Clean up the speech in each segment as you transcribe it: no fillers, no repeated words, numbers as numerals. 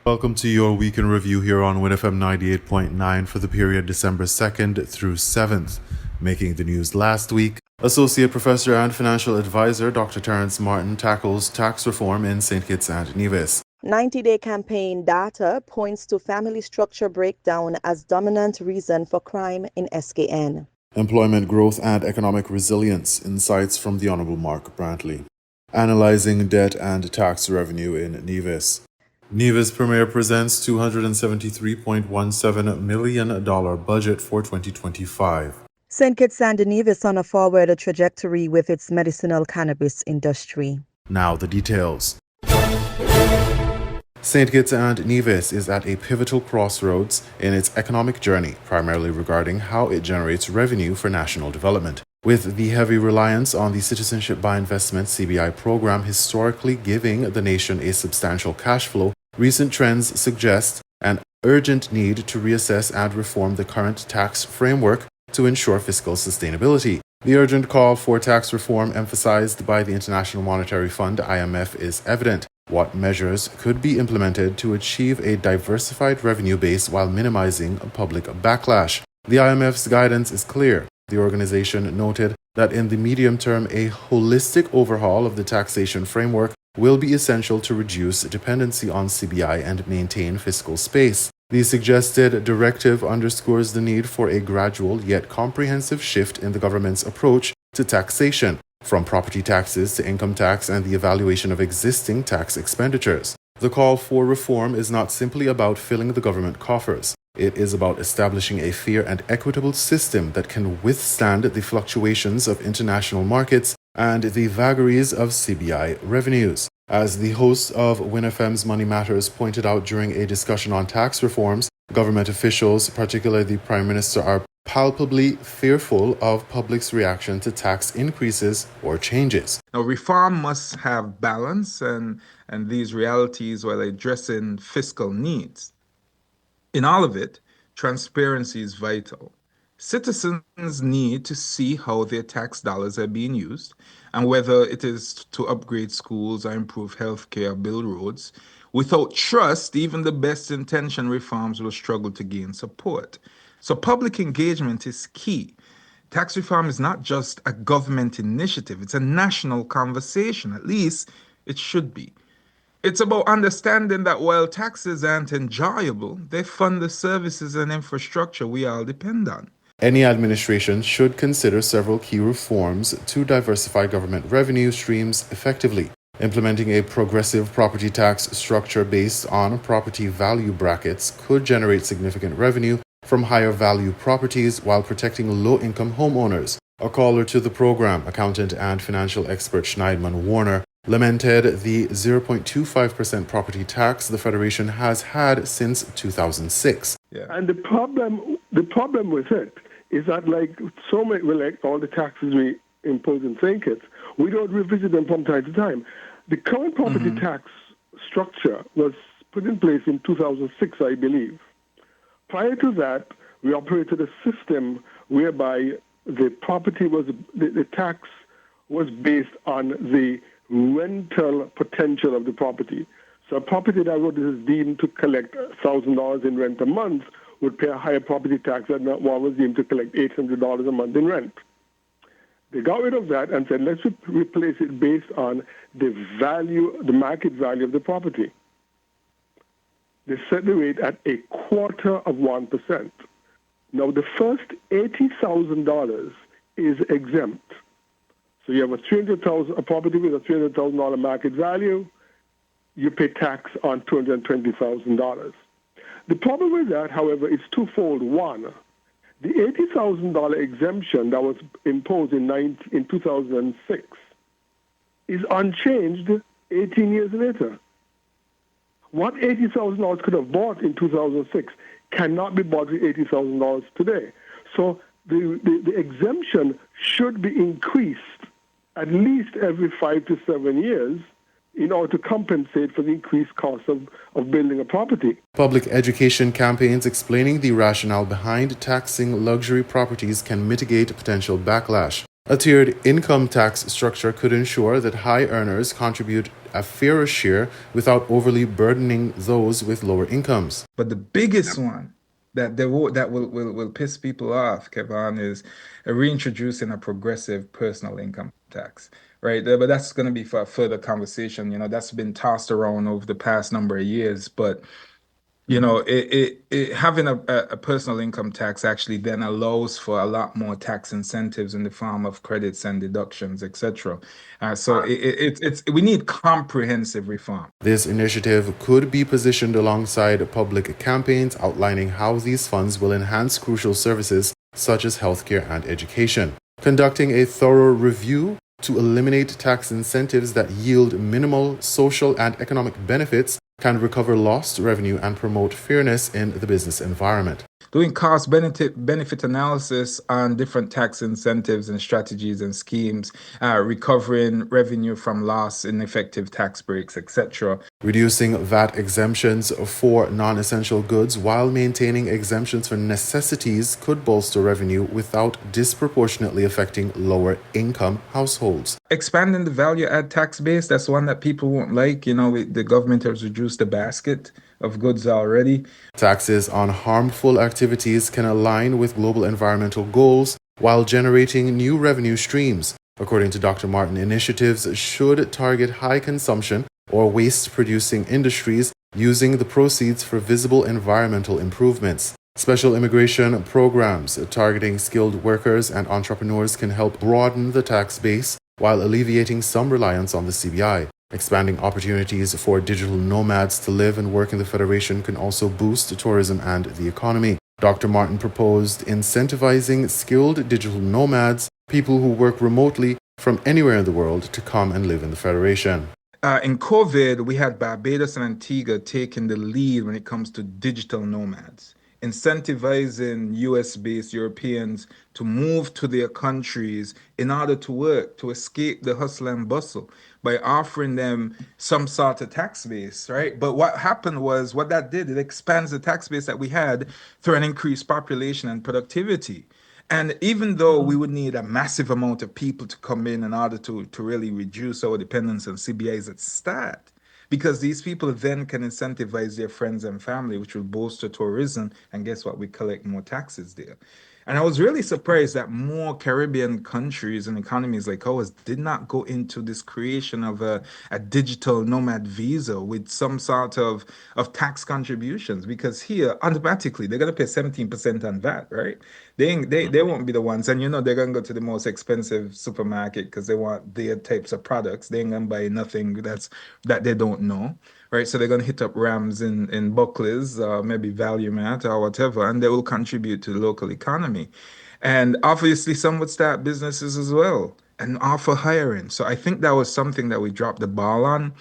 Welcome to your week in review here on WINN FM 98.9 for the period December 2nd through 7th. Making the news last week, Associate Professor and Financial Advisor Dr. Terrence Martin tackles tax reform in St. Kitts and Nevis. 90-day campaign data points to family structure breakdown as dominant reason for crime in SKN. Employment growth and economic resilience, insights from the Honorable Mark Brantley. Analyzing debt and tax revenue in Nevis. Nevis Premier presents $273.17 million budget for 2025. St. Kitts and Nevis on a forward trajectory with its medicinal cannabis industry. Now the details. St. Kitts and Nevis is at a pivotal crossroads in its economic journey, primarily regarding how it generates revenue for national development. With the heavy reliance on the Citizenship by Investment CBI program historically giving the nation a substantial cash flow, recent trends suggest an urgent need to reassess and reform the current tax framework to ensure fiscal sustainability. The urgent call for tax reform emphasized by the International Monetary Fund (IMF) is evident. What measures could be implemented to achieve a diversified revenue base while minimizing public backlash? The IMF's guidance is clear. The organization noted that in the medium term, a holistic overhaul of the taxation framework will be essential to reduce dependency on CBI and maintain fiscal space. The suggested directive underscores the need for a gradual yet comprehensive shift in the government's approach to taxation, from property taxes to income tax and the evaluation of existing tax expenditures. The call for reform is not simply about filling the government coffers. It is about establishing a fair and equitable system that can withstand the fluctuations of international markets and the vagaries of CBI revenues. As the host of WINN FM's Money Matters pointed out during a discussion on tax reforms, government officials, particularly the Prime Minister, are palpably fearful of public's reaction to tax increases or changes. Now, reform must have balance and these realities while addressing fiscal needs. In all of it, transparency is vital. Citizens need to see how their tax dollars are being used and whether it is to upgrade schools or improve healthcare or build roads. Without trust, even the best intentioned reforms will struggle to gain support. So public engagement is key. Tax reform is not just a government initiative, it's a national conversation. At least it should be. It's about understanding that while taxes aren't enjoyable, they fund the services and infrastructure we all depend on. Any administration should consider several key reforms to diversify government revenue streams effectively. Implementing a progressive property tax structure based on property value brackets could generate significant revenue from higher value properties while protecting low-income homeowners. A caller to the program, accountant and financial expert Schneidman Warner, lamented the 0.25% property tax the Federation has had since 2006. Yeah. And the problem with it is that like all the taxes we impose in St. Kitts, we don't revisit them from time to time. The current property tax structure was put in place in 2006, I believe. Prior to that, we operated a system whereby the tax was based on the rental potential of the property. So a property that was deemed to collect $1,000 in rent a month would pay a higher property tax than one was deemed to collect $800 a month in rent. They got rid of that and said, let's replace it based on the market value of the property. They set the rate at 0.25%. Now, the first $80,000 is exempt. So you have a property with a $300,000 market value, you pay tax on $220,000. The problem with that, however, is twofold. One, the $80,000 exemption that was imposed in 2006 is unchanged 18 years later. What $80,000 could have bought in 2006 cannot be bought with $80,000 today. So the exemption should be increased at least every 5 to 7 years in order to compensate for the increased cost of building a property. Public education campaigns explaining the rationale behind taxing luxury properties can mitigate potential backlash. A tiered income tax structure could ensure that high earners contribute a fairer share without overly burdening those with lower incomes. But the biggest one that will piss people off, Kevin, is reintroducing a progressive personal income tax, right? But that's going to be for a further conversation. That's been tossed around over the past number of years, but having a personal income tax actually then allows for a lot more tax incentives in the form of credits and deductions, etc. So we need comprehensive reform. This initiative could be positioned alongside public campaigns outlining how these funds will enhance crucial services such as healthcare and education. Conducting a thorough review to eliminate tax incentives that yield minimal social and economic benefits can recover lost revenue and promote fairness in the business environment. Doing cost benefit analysis on different tax incentives and strategies and schemes, recovering revenue from loss, ineffective tax breaks, etc. Reducing VAT exemptions for non-essential goods while maintaining exemptions for necessities could bolster revenue without disproportionately affecting lower income households. Expanding the value add tax base, that's one that people won't like. The government has reduced the basket of goods already. Taxes on harmful activities can align with global environmental goals while generating new revenue streams. According to Dr. Martin, initiatives should target high consumption or waste-producing industries using the proceeds for visible environmental improvements. Special immigration programs targeting skilled workers and entrepreneurs can help broaden the tax base while alleviating some reliance on the CBI. Expanding opportunities for digital nomads to live and work in the Federation can also boost tourism and the economy. Dr. Martin proposed incentivizing skilled digital nomads, people who work remotely from anywhere in the world, to come and live in the Federation. In COVID, we had Barbados and Antigua taking the lead when it comes to digital nomads, incentivizing US-based Europeans to move to their countries in order to work, to escape the hustle and bustle by offering them some sort of tax base, right? But what happened was, what that did, it expands the tax base that we had through an increased population and productivity. And even though we would need a massive amount of people to come in order to really reduce our dependence on CBIs at start, because these people then can incentivize their friends and family, which will bolster tourism. And guess what? We collect more taxes there. And I was really surprised that more Caribbean countries and economies like ours did not go into this creation of a digital nomad visa with some sort of tax contributions, because here automatically they're going to pay 17% on VAT, right? They won't be the ones. And they're going to go to the most expensive supermarket because they want their types of products. They ain't going to buy nothing that they don't know. Right, so they're going to hit up Rams in Buckley's, maybe Value Mart or whatever, and they will contribute to the local economy. And obviously, some would start businesses as well and offer hiring. So I think that was something that we dropped the ball on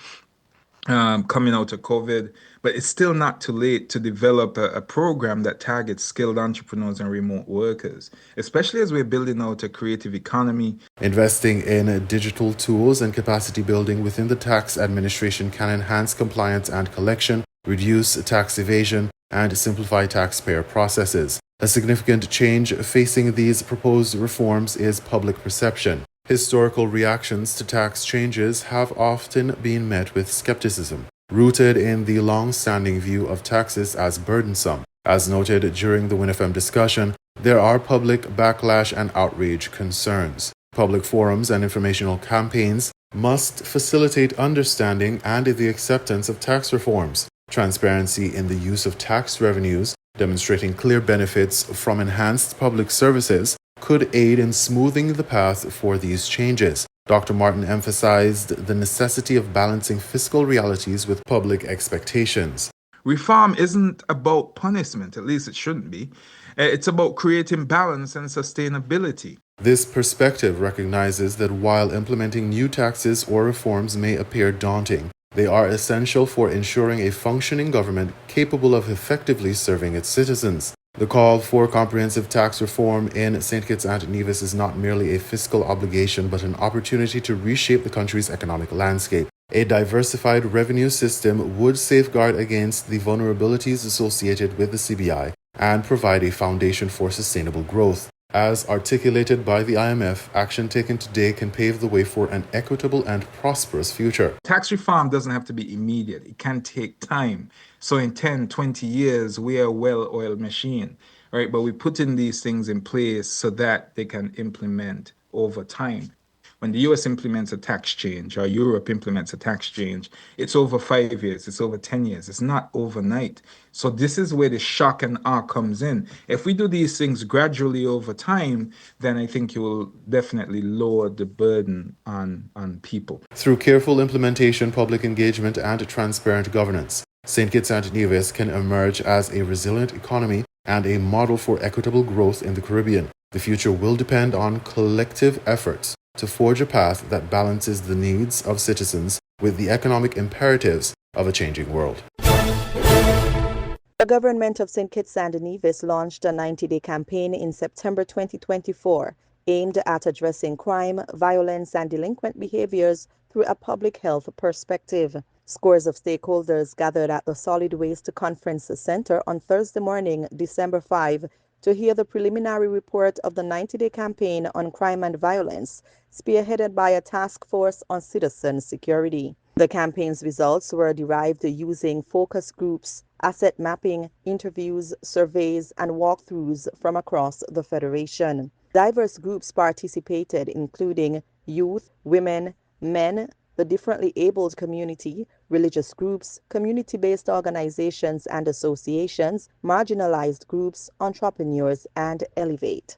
coming out of COVID, but it's still not too late to develop a program that targets skilled entrepreneurs and remote workers, especially as we're building out a creative economy. Investing in digital tools and capacity building within the tax administration can enhance compliance and collection, reduce tax evasion, and simplify taxpayer processes. A significant change facing these proposed reforms is public perception. Historical reactions to tax changes have often been met with skepticism, rooted in the long-standing view of taxes as burdensome. As noted during the WINN discussion, there are public backlash and outrage concerns. Public forums and informational campaigns must facilitate understanding and the acceptance of tax reforms. Transparency in the use of tax revenues, demonstrating clear benefits from enhanced public services, could aid in smoothing the path for these changes. Dr. Martin emphasized the necessity of balancing fiscal realities with public expectations. Reform isn't about punishment, at least it shouldn't be. It's about creating balance and sustainability. This perspective recognizes that while implementing new taxes or reforms may appear daunting, they are essential for ensuring a functioning government capable of effectively serving its citizens. The call for comprehensive tax reform in St. Kitts and Nevis is not merely a fiscal obligation, but an opportunity to reshape the country's economic landscape. A diversified revenue system would safeguard against the vulnerabilities associated with the CBI and provide a foundation for sustainable growth. As articulated by the IMF, action taken today can pave the way for an equitable and prosperous future. Tax reform doesn't have to be immediate. It can take time. So in 10, 20 years, we are a well-oiled machine, right? But we put in these things in place so that they can implement over time. When the US implements a tax change or Europe implements a tax change, it's over 5 years, it's over 10 years, it's not overnight. So this is where the shock and awe comes in. If we do these things gradually over time, then I think you will definitely lower the burden on people. Through careful implementation, public engagement, and transparent governance, St. Kitts and Nevis can emerge as a resilient economy and a model for equitable growth in the Caribbean. The future will depend on collective efforts to forge a path that balances the needs of citizens with the economic imperatives of a changing world. The government of St. Kitts and Nevis launched a 90-day campaign in September 2024 aimed at addressing crime, violence, and delinquent behaviors through a public health perspective. Scores of stakeholders gathered at the Solid Waste Conference Center on Thursday morning, December 5, to hear the preliminary report of the 90-day campaign on crime and violence, spearheaded by a task force on citizen security. The campaign's results were derived using focus groups, asset mapping, interviews, surveys, and walkthroughs from across the Federation. Diverse groups participated, including youth, women, men, the differently abled community, religious groups, community-based organizations and associations, marginalized groups, entrepreneurs, and Elevate.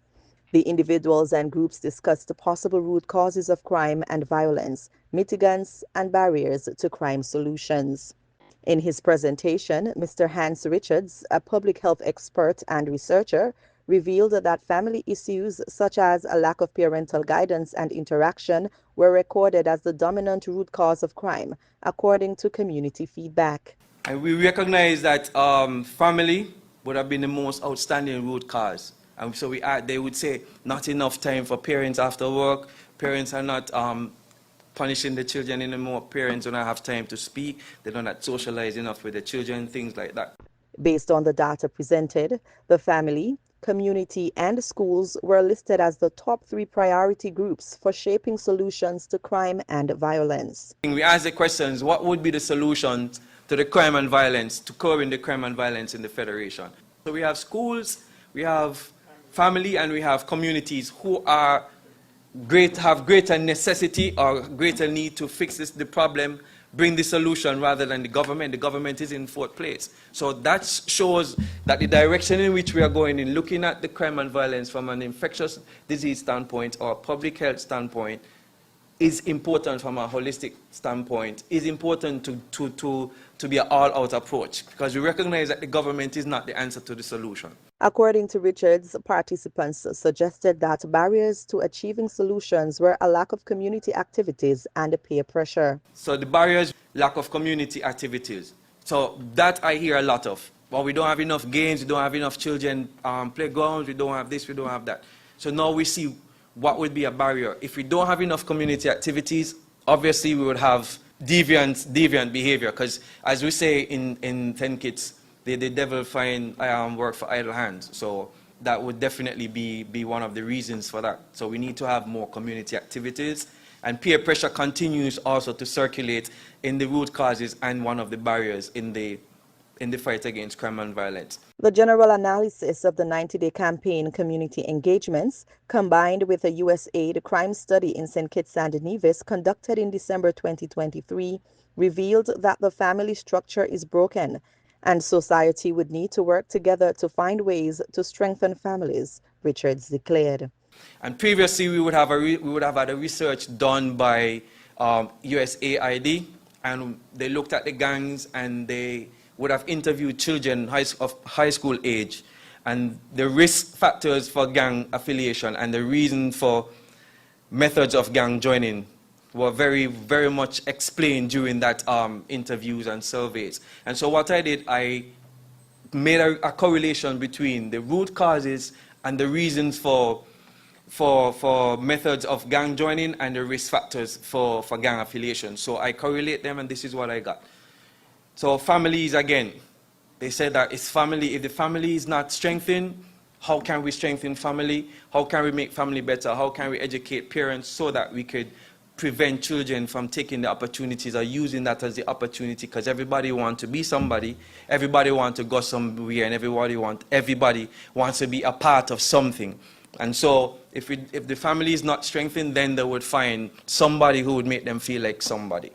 The individuals and groups discussed the possible root causes of crime and violence, mitigants, and barriers to crime solutions. In his presentation, Mr. Hans Richards, a public health expert and researcher, revealed that family issues such as a lack of parental guidance and interaction were recorded as the dominant root cause of crime, according to community feedback. And we recognize that family would have been the most outstanding root cause. And so they would say not enough time for parents after work, parents are not punishing the children anymore, parents don't have time to speak, they don't socialize enough with the children, things like that. Based on the data presented, the family, community, and schools were listed as the top 3 priority groups for shaping solutions to crime and violence. We asked the questions, what would be the solutions to the crime and violence, to curbing the crime and violence in the Federation? So we have schools, we have family, and we have communities who have greater necessity or greater need to fix the problem, bring the solution rather than the government. The government is in 4th place. So that shows that the direction in which we are going in looking at the crime and violence from an infectious disease standpoint or public health standpoint is important from a holistic standpoint, is important to be an all-out approach because we recognize that the government is not the answer to the solution. According to Richards, participants suggested that barriers to achieving solutions were a lack of community activities and peer pressure. So the barriers, lack of community activities. So that I hear a lot of. Well, we don't have enough games, we don't have enough children playgrounds, we don't have this, we don't have that. So now we see what would be a barrier. If we don't have enough community activities, obviously we would have deviant behavior because as we say in 10 Kitts, the devil find work for idle hands. So that would definitely be one of the reasons for that. So we need to have more community activities. And peer pressure continues also to circulate in the root causes and one of the barriers in the fight against crime and violence. The general analysis of the 90-day campaign community engagements, combined with a USAID crime study in St. Kitts and Nevis conducted in December 2023, revealed that the family structure is broken and society would need to work together to find ways to strengthen families, Richards declared. And previously, we would have had a research done by USAID, and they looked at the gangs, and they would have interviewed children of high school age, and the risk factors for gang affiliation and the reason for methods of gang joining were very, very much explained during that interviews and surveys. And so what I did, I made a correlation between the root causes and the reasons for methods of gang joining and the risk factors for gang affiliation. So I correlate them, and this is what I got. So families, again, they said that it's family. If the family is not strengthened, how can we strengthen family, how can we make family better, how can we educate parents so that we could prevent children from taking the opportunities or using that as the opportunity, because everybody wants to be somebody, everybody wants to go somewhere, and everybody wants to be a part of something. And so if the family is not strengthened, then they would find somebody who would make them feel like somebody.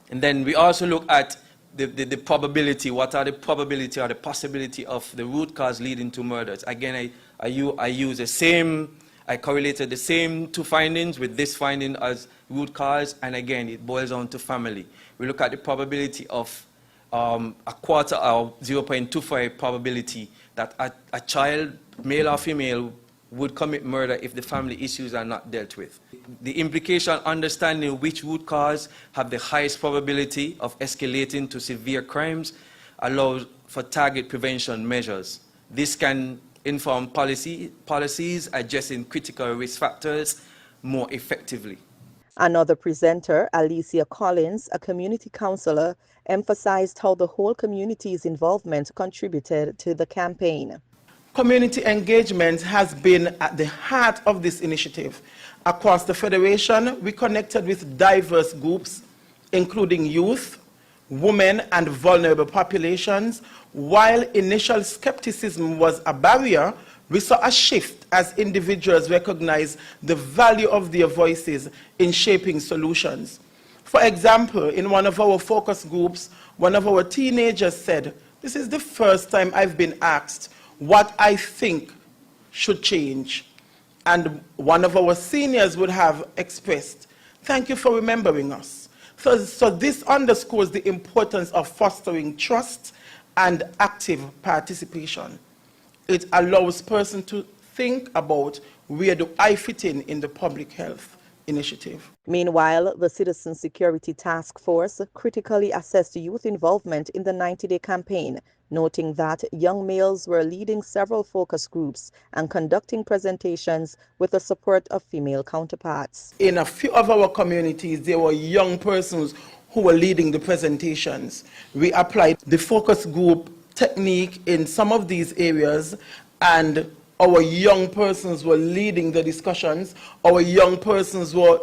And then we also look at the probability, what are the probability or the possibility of the root cause leading to murders. Again, I correlated the same two findings with this finding as root cause, and again, it boils down to family. We look at the probability of a quarter or 0.25 probability that a child, male or female, would commit murder if the family issues are not dealt with. The implication, understanding which root cause have the highest probability of escalating to severe crimes, allows for target prevention measures. This can inform policies addressing critical risk factors more effectively. Another presenter, Alicia Collins, a community councillor, emphasized how the whole community's involvement contributed to the campaign. Community engagement has been at the heart of this initiative. Across the Federation, we connected with diverse groups, including youth, women, and vulnerable populations. While initial skepticism was a barrier, we saw a shift as individuals recognized the value of their voices in shaping solutions. For example, in one of our focus groups, one of our teenagers said, "This is the first time I've been asked what I think should change." And one of our seniors would have expressed, "Thank you for remembering us." So this underscores the importance of fostering trust and active participation. It allows person to think about, where do I fit in the public health initiative. Meanwhile, the Citizen Security Task Force critically assessed youth involvement in the 90-day campaign, noting that young males were leading several focus groups and conducting presentations with the support of female counterparts. In a few of our communities, there were young persons who were leading the presentations. We applied the focus group technique in some of these areas, and our young persons were leading the discussions. Our young persons were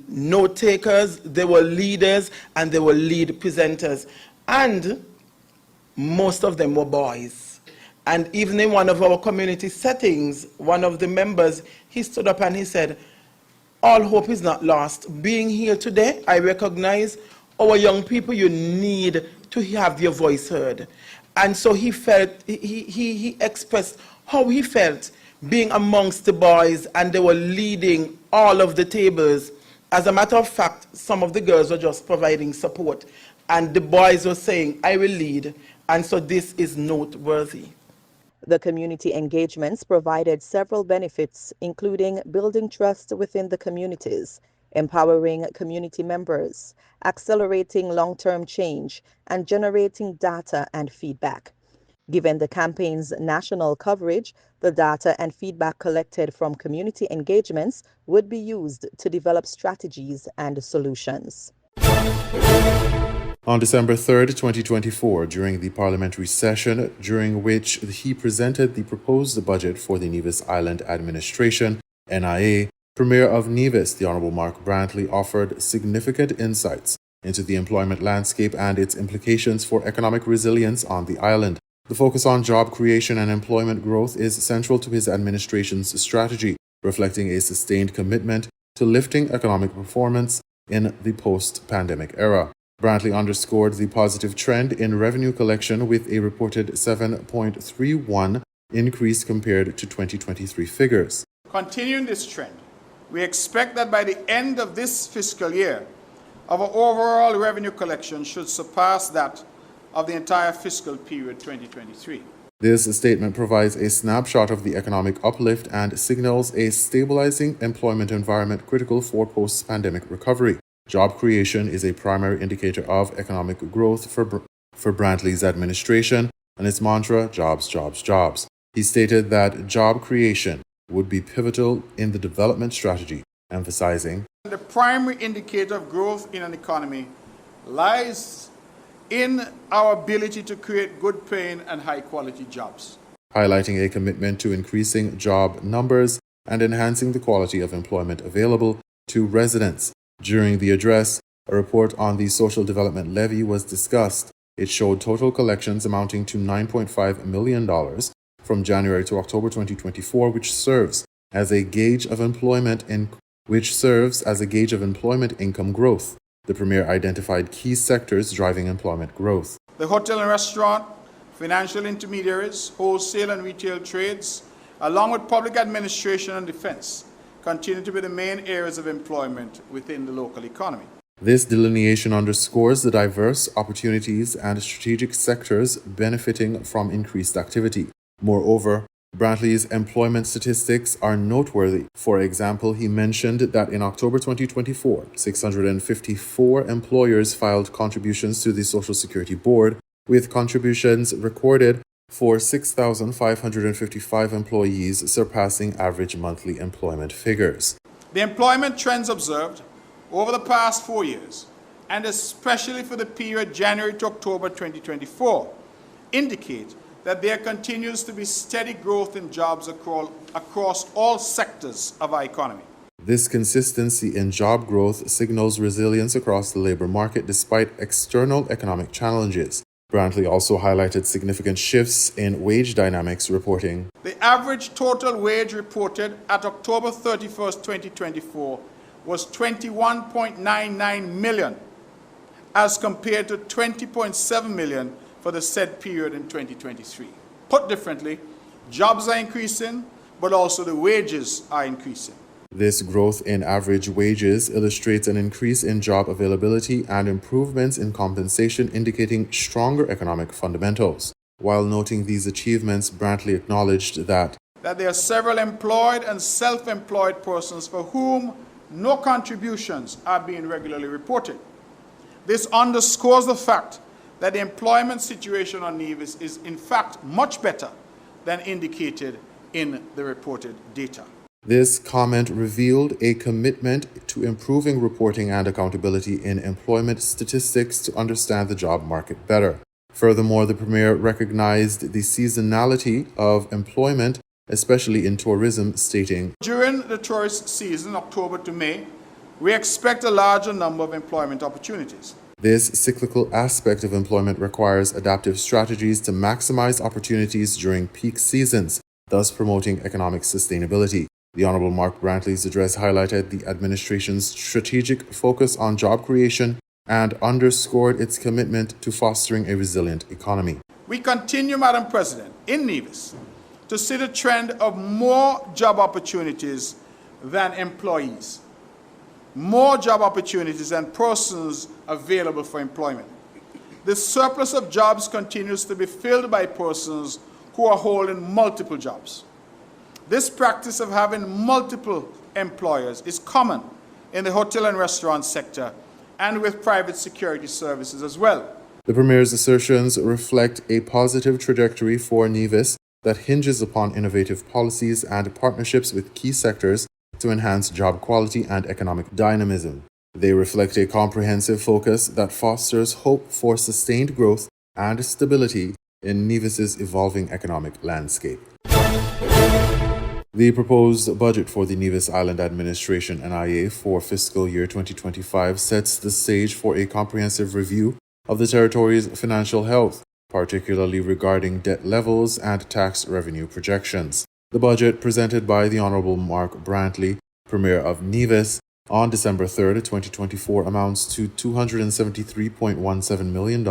note takers, they were leaders, and they were lead presenters. And most of them were boys. And even in one of our community settings, one of the members, he stood up and he said, "All hope is not lost. Being here today, I recognize our young people, you need to have your voice heard." And so he felt, he expressed how he felt being amongst the boys, and they were leading all of the tables. As a matter of fact, some of the girls were just providing support, and the boys were saying, "I will lead." And so this is noteworthy. The community engagements provided several benefits, including building trust within the communities, empowering community members, accelerating long-term change, and generating data and feedback. Given the campaign's national coverage, the data and feedback collected from community engagements would be used to develop strategies and solutions. On December 3rd, 2024, during the parliamentary session during which he presented the proposed budget for the Nevis Island Administration, NIA, Premier of Nevis, the Honourable Mark Brantley, offered significant insights into the employment landscape and its implications for economic resilience on the island. The focus on job creation and employment growth is central to his administration's strategy, reflecting a sustained commitment to lifting economic performance in the post-pandemic era. Brantley underscored the positive trend in revenue collection with a reported 7.31% increase compared to 2023 figures. Continuing this trend, we expect that by the end of this fiscal year, our overall revenue collection should surpass that of the entire fiscal period 2023. This statement provides a snapshot of the economic uplift and signals a stabilizing employment environment critical for post-pandemic recovery. Job creation is a primary indicator of economic growth for Brantley's administration, and its mantra, jobs, jobs, jobs. He stated that job creation would be pivotal in the development strategy, emphasizing, "The primary indicator of growth in an economy lies in our ability to create good paying and high quality jobs." highlighting a commitment to increasing job numbers and enhancing the quality of employment available to residents. During the address, a report on the Social Development Levy was discussed. It showed total collections amounting to $9.5 million from January to October 2024, which serves as a gauge of employment income growth. The Premier identified key sectors driving employment growth. The hotel and restaurant, financial intermediaries, wholesale and retail trades, along with public administration and defense, continue to be the main areas of employment within the local economy. This delineation underscores the diverse opportunities and strategic sectors benefiting from increased activity. Moreover, Brantley's employment statistics are noteworthy. For example, he mentioned that in October 2024, 654 employers filed contributions to the Social Security Board, with contributions recorded for 6,555 employees, surpassing average monthly employment figures. The employment trends observed over the past 4 years, and especially for the period January to October 2024, indicate that there continues to be steady growth in jobs across all sectors of our economy. This consistency in job growth signals resilience across the labor market despite external economic challenges. Brantley also highlighted significant shifts in wage dynamics, reporting, The average total wage reported at October 31st, 2024 was $21.99 million, as compared to $20.7 million for the said period in 2023. Put differently, jobs are increasing, but also the wages are increasing. This growth in average wages illustrates an increase in job availability and improvements in compensation, indicating stronger economic fundamentals. While noting these achievements, Brantley acknowledged that there are several employed and self-employed persons for whom no contributions are being regularly reported. This underscores the fact that the employment situation on Nevis is in fact much better than indicated in the reported data. this comment revealed a commitment to improving reporting and accountability in employment statistics to understand the job market better. Furthermore, the Premier recognized the seasonality of employment, especially in tourism, stating, During the tourist season, October to May, we expect a larger number of employment opportunities. This cyclical aspect of employment requires adaptive strategies to maximize opportunities during peak seasons, thus promoting economic sustainability. The Honorable Mark Brantley's address highlighted the administration's strategic focus on job creation and underscored its commitment to fostering a resilient economy. We continue, Madam President, in Nevis to see the trend of more job opportunities than employees, more job opportunities than persons available for employment. The surplus of jobs continues to be filled by persons who are holding multiple jobs. This practice of having multiple employers is common in the hotel and restaurant sector and with private security services as well. The Premier's assertions reflect a positive trajectory for Nevis that hinges upon innovative policies and partnerships with key sectors to enhance job quality and economic dynamism. They reflect a comprehensive focus that fosters hope for sustained growth and stability in Nevis's evolving economic landscape. The proposed budget for the Nevis Island Administration NIA for fiscal year 2025 sets the stage for a comprehensive review of the territory's financial health, particularly regarding debt levels and tax revenue projections. The budget presented by the Honorable Mark Brantley, Premier of Nevis, on December 3rd, 2024 amounts to $273.17 million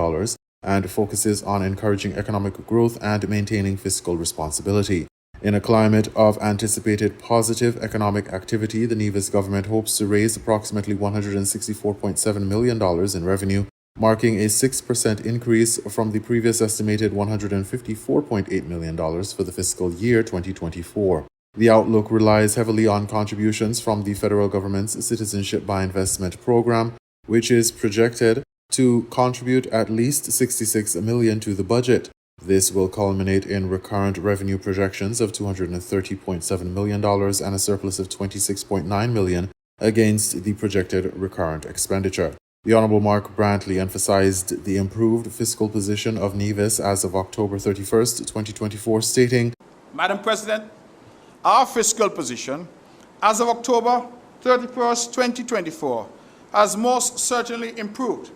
and focuses on encouraging economic growth and maintaining fiscal responsibility. In a climate of anticipated positive economic activity, the Nevis government hopes to raise approximately $164.7 million in revenue, marking a 6% increase from the previous estimated $154.8 million for the fiscal year 2024. The outlook relies heavily on contributions from the federal government's Citizenship by Investment program, which is projected to contribute at least $66 million to the budget. This will culminate in recurrent revenue projections of $230.7 million and a surplus of $26.9 million against the projected recurrent expenditure. The Honorable Mark Brantley emphasized the improved fiscal position of NEVIS as of October 31st, 2024, stating, Madam President, our fiscal position as of October 31st, 2024 has most certainly improved,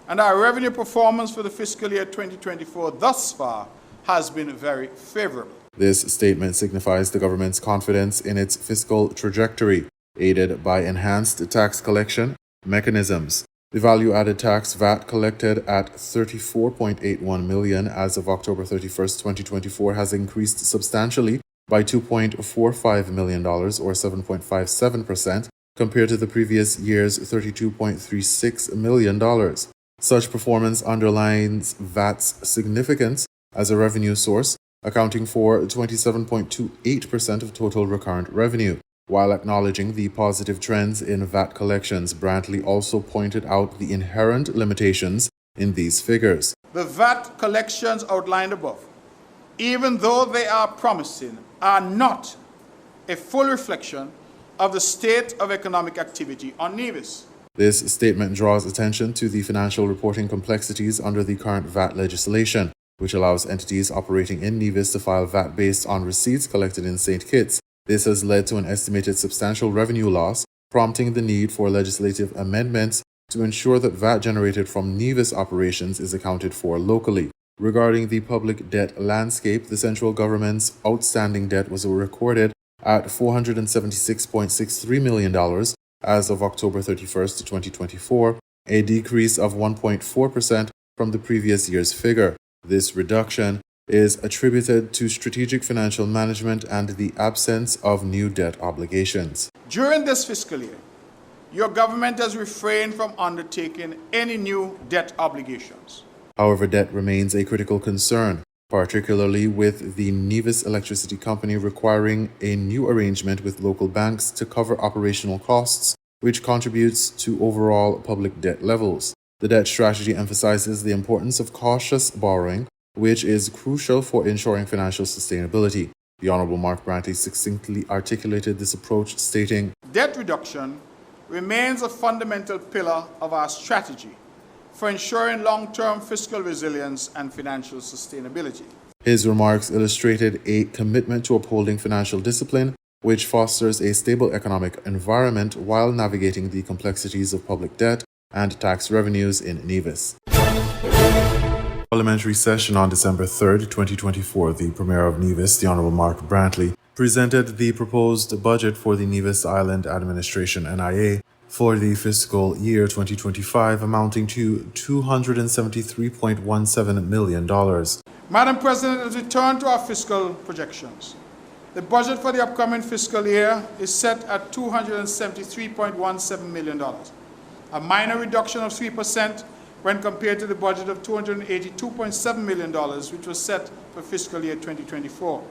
and our revenue performance for the fiscal year 2024 thus far has been very favorable. This statement signifies the government's confidence in its fiscal trajectory, aided by enhanced tax collection mechanisms. The value-added tax VAT collected at $34.81 million as of October 31st, 2024 has increased substantially by $2.45 million or 7.57% compared to the previous year's $32.36 million. Such performance underlines VAT's significance as a revenue source, accounting for 27.28% of total recurrent revenue. While acknowledging the positive trends in VAT collections, Brantley also pointed out the inherent limitations in these figures. The VAT collections outlined above, even though they are promising, are not a full reflection of the state of economic activity on NEVIS. This statement draws attention to the financial reporting complexities under the current VAT legislation, which allows entities operating in NEVIS to file VAT based on receipts collected in St. Kitts. This has led to an estimated substantial revenue loss, prompting the need for legislative amendments to ensure that VAT generated from NEVIS operations is accounted for locally. Regarding the public debt landscape, the central government's outstanding debt was recorded at $476.63 million as of October 31st, 2024, a decrease of 1.4% from the previous year's figure. This reduction is attributed to strategic financial management and the absence of new debt obligations. During this fiscal year, your government has refrained from undertaking any new debt obligations. However, debt remains a critical concern, particularly with the NEVIS Electricity Company requiring a new arrangement with local banks to cover operational costs, which contributes to overall public debt levels. The debt strategy emphasizes the importance of cautious borrowing, which is crucial for ensuring financial sustainability. The Honorable Mark Brantley succinctly articulated this approach, stating, Debt reduction remains a fundamental pillar of our strategy for ensuring long-term fiscal resilience and financial sustainability. His remarks illustrated a commitment to upholding financial discipline, which fosters a stable economic environment while navigating the complexities of public debt and tax revenues in NEVIS. Parliamentary session on December 3rd, 2024, the Premier of NEVIS, the Honorable Mark Brantley, presented the proposed budget for the Nevis Island Administration NIA for the fiscal year 2025, amounting to $273.17 million. Madam President, as we turn to our fiscal projections, the budget for the upcoming fiscal year is set at $273.17 million, a minor reduction of 3% when compared to the budget of $282.7 million, which was set for fiscal year 2024.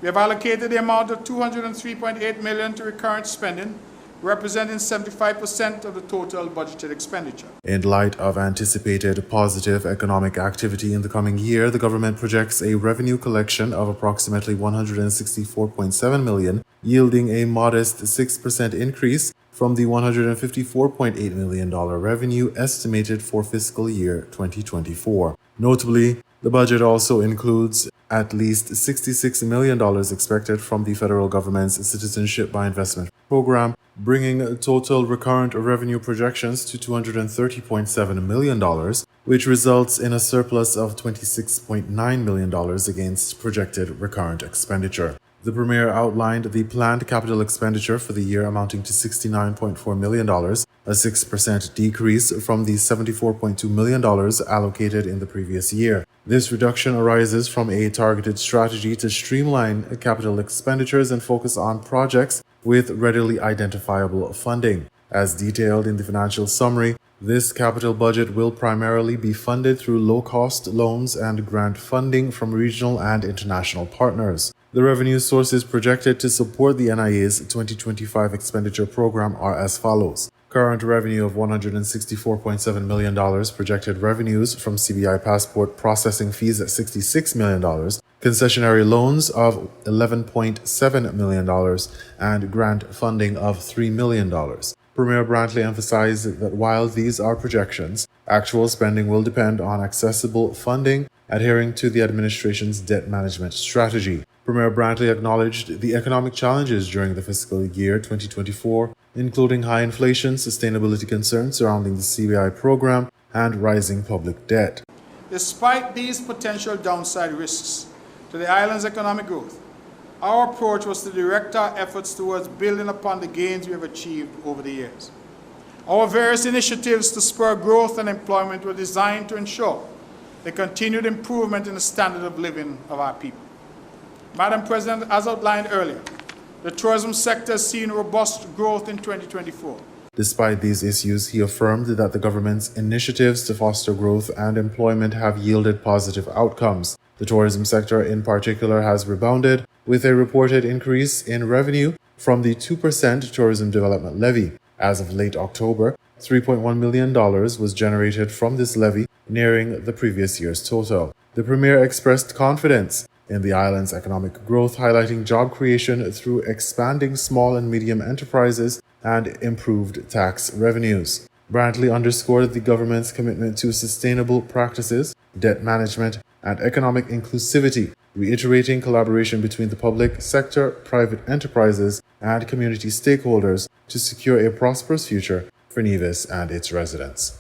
We have allocated the amount of $203.8 million to recurrent spending, representing 75% of the total budgeted expenditure. In light of anticipated positive economic activity in the coming year, the government projects a revenue collection of approximately $164.7 million, yielding a modest 6% increase from the $154.8 million revenue estimated for fiscal year 2024. Notably, the budget also includes at least $66 million expected from the federal government's Citizenship by Investment program, bringing total recurrent revenue projections to $230.7 million, which results in a surplus of $26.9 million against projected recurrent expenditure. The Premier outlined the planned capital expenditure for the year amounting to $69.4 million, a 6% decrease from the $74.2 million allocated in the previous year. This reduction arises from a targeted strategy to streamline capital expenditures and focus on projects with readily identifiable funding. As detailed in the financial summary, this capital budget will primarily be funded through low-cost loans and grant funding from regional and international partners. The revenue sources projected to support the NIA's 2025 expenditure program are as follows. Current revenue of $164.7 million, projected revenues from CBI passport processing fees at $66 million, concessionary loans of $11.7 million, and grant funding of $3 million. Premier Brantley emphasized that while these are projections, actual spending will depend on accessible funding, adhering to the administration's debt management strategy. Premier Brantley acknowledged the economic challenges during the fiscal year 2024, including high inflation, sustainability concerns surrounding the CBI program, and rising public debt. Despite these potential downside risks to the island's economic growth, our approach was to direct our efforts towards building upon the gains we have achieved over the years. Our various initiatives to spur growth and employment were designed to ensure the continued improvement in the standard of living of our people. Madam President, as outlined earlier, the tourism sector has seen robust growth in 2024. Despite these issues, he affirmed that the government's initiatives to foster growth and employment have yielded positive outcomes. The tourism sector in particular has rebounded, with a reported increase in revenue from the 2% tourism development levy. As of late October, $3.1 million was generated from this levy, nearing the previous year's total. The Premier expressed confidence in the island's economic growth, highlighting job creation through expanding small and medium enterprises and improved tax revenues. Brantley underscored the government's commitment to sustainable practices, debt management, and economic inclusivity, reiterating collaboration between the public sector, private enterprises, and community stakeholders to secure a prosperous future for Nevis and its residents.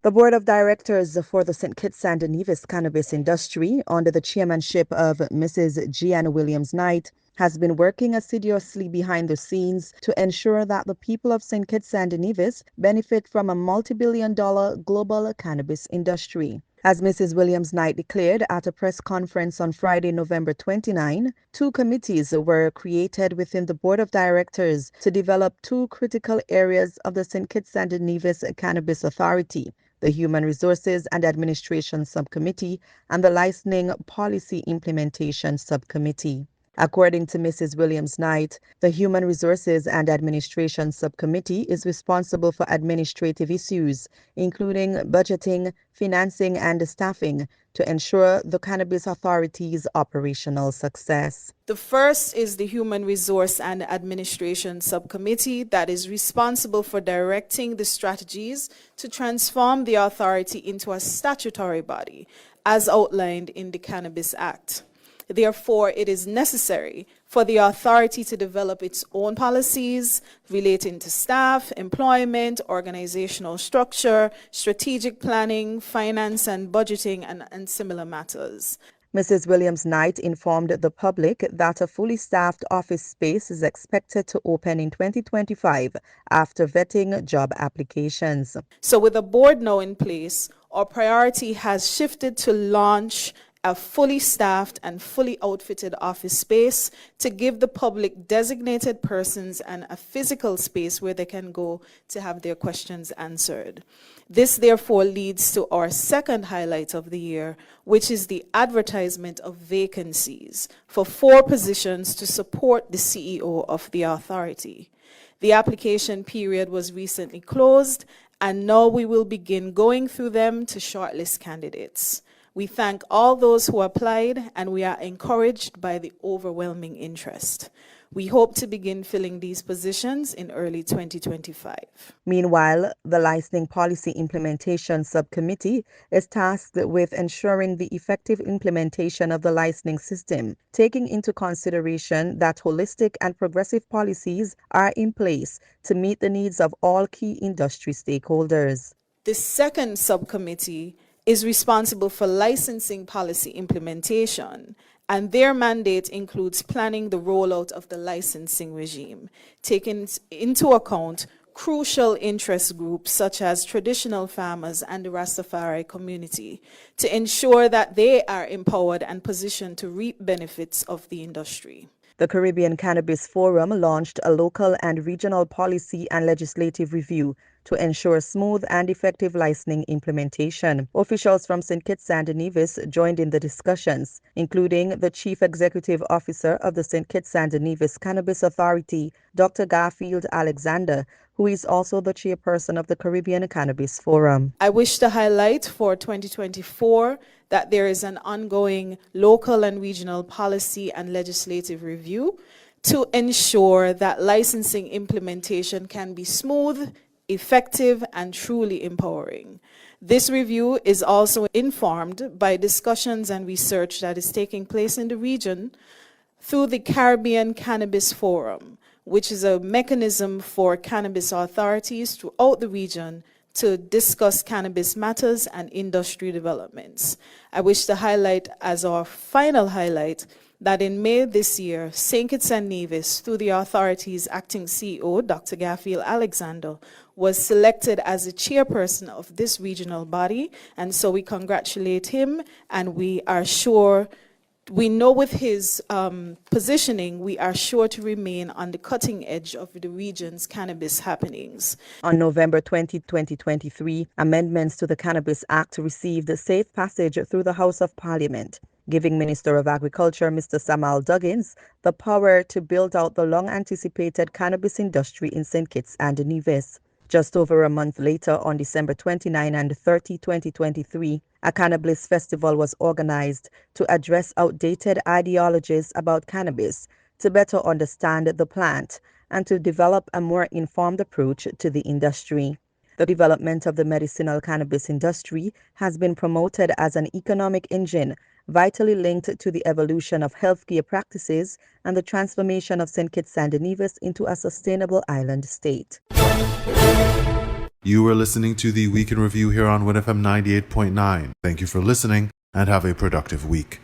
The Board of Directors for the St. Kitts and Nevis cannabis industry, under the chairmanship of Mrs. Jeanne Williams-Knight, has been working assiduously behind the scenes to ensure that the people of St. Kitts and Nevis benefit from a multi-billion-dollar global cannabis industry. As Mrs. Williams-Knight declared at a press conference on Friday, November 29, 2 committees were created within the Board of Directors to develop 2 critical areas of the St. Kitts and Nevis Cannabis Authority: the Human Resources and Administration Subcommittee and the Licensing Policy Implementation Subcommittee. According to Mrs. Williams-Knight, the Human Resources and Administration Subcommittee is responsible for administrative issues, including budgeting, financing, and staffing, to ensure the Cannabis Authority's operational success. The first is the Human Resource and Administration Subcommittee that is responsible for directing the strategies to transform the authority into a statutory body, as outlined in the Cannabis Act. Therefore, it is necessary for the authority to develop its own policies relating to staff, employment, organizational structure, strategic planning, finance and budgeting, and similar matters. Mrs. Williams-Knight informed the public that a fully staffed office space is expected to open in 2025 after vetting job applications. So with the board now in place, our priority has shifted to launch a fully staffed and fully outfitted office space to give the public designated persons and a physical space where they can go to have their questions answered. This therefore leads to our second highlight of the year, which is the advertisement of vacancies for 4 positions to support the CEO of the authority. The application period was recently closed, and now we will begin going through them to shortlist candidates. We thank all those who applied, and we are encouraged by the overwhelming interest. We hope to begin filling these positions in early 2025. Meanwhile, the Licensing Policy Implementation Subcommittee is tasked with ensuring the effective implementation of the licensing system, taking into consideration that holistic and progressive policies are in place to meet the needs of all key industry stakeholders. The second subcommittee is responsible for licensing policy implementation, and their mandate includes planning the rollout of the licensing regime, taking into account crucial interest groups such as traditional farmers and the Rastafari community to ensure that they are empowered and positioned to reap benefits of the industry. The Caribbean Cannabis Forum launched a local and regional policy and legislative review to ensure smooth and effective licensing implementation. Officials from St. Kitts and Nevis joined in the discussions, including the Chief Executive Officer of the St. Kitts and Nevis Cannabis Authority, Dr. Garfield Alexander, who is also the chairperson of the Caribbean Cannabis Forum. I wish to highlight for 2024 that there is an ongoing local and regional policy and legislative review to ensure that licensing implementation can be smooth, effective, and truly empowering. This review is also informed by discussions and research that is taking place in the region through the Caribbean Cannabis Forum, which is a mechanism for cannabis authorities throughout the region to discuss cannabis matters and industry developments. I wish to highlight as our final highlight that in May this year, St. Kitts and Nevis, through the authority's acting CEO, Dr. Garfield Alexander, was selected as the chairperson of this regional body, and so we congratulate him, and we know with his positioning, we are sure to remain on the cutting edge of the region's cannabis happenings. On November 20, 2023, amendments to the Cannabis Act received safe passage through the House of Parliament, giving Minister of Agriculture, Mr. Samal Duggins, the power to build out the long-anticipated cannabis industry in St. Kitts and Nevis. Just over a month later, on December 29 and 30, 2023, a cannabis festival was organized to address outdated ideologies about cannabis, to better understand the plant, and to develop a more informed approach to the industry. The development of the medicinal cannabis industry has been promoted as an economic engine vitally linked to the evolution of healthcare practices and the transformation of St. Kitts and Nevis into a sustainable island state. You were listening to the Week in Review here on WINN FM 98.9. Thank you for listening and have a productive week.